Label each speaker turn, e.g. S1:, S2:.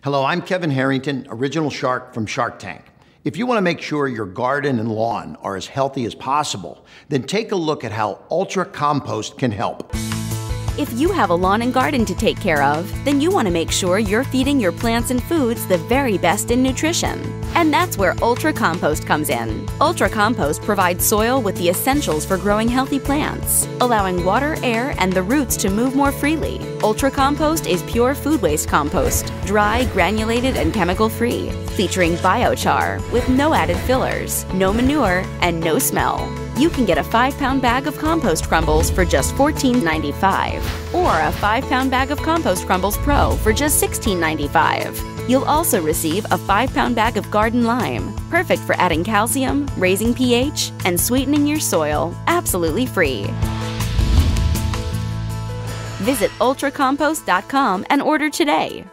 S1: Hello, I'm Kevin Harrington, original shark from Shark Tank. If you want to make sure your garden and lawn are as healthy as possible, then take a look at how Ultra Compost can help.
S2: If you have a lawn and garden to take care of, then you want to make sure you're feeding your plants and foods the very best in nutrition. And that's where Ultra Compost comes in. Ultra Compost provides soil with the essentials for growing healthy plants, allowing water, air, and the roots to move more freely. Ultra Compost is pure food waste compost, dry, granulated, and chemical-free, featuring biochar with no added fillers, no manure, and no smell. You can get a 5-pound bag of compost crumbles for just $14.95 or a 5-pound bag of Compost Crumbles Pro for just $16.95. You'll also receive a 5-pound bag of garden lime, perfect for adding calcium, raising pH, and sweetening your soil, absolutely free. Visit ultracompost.com and order today.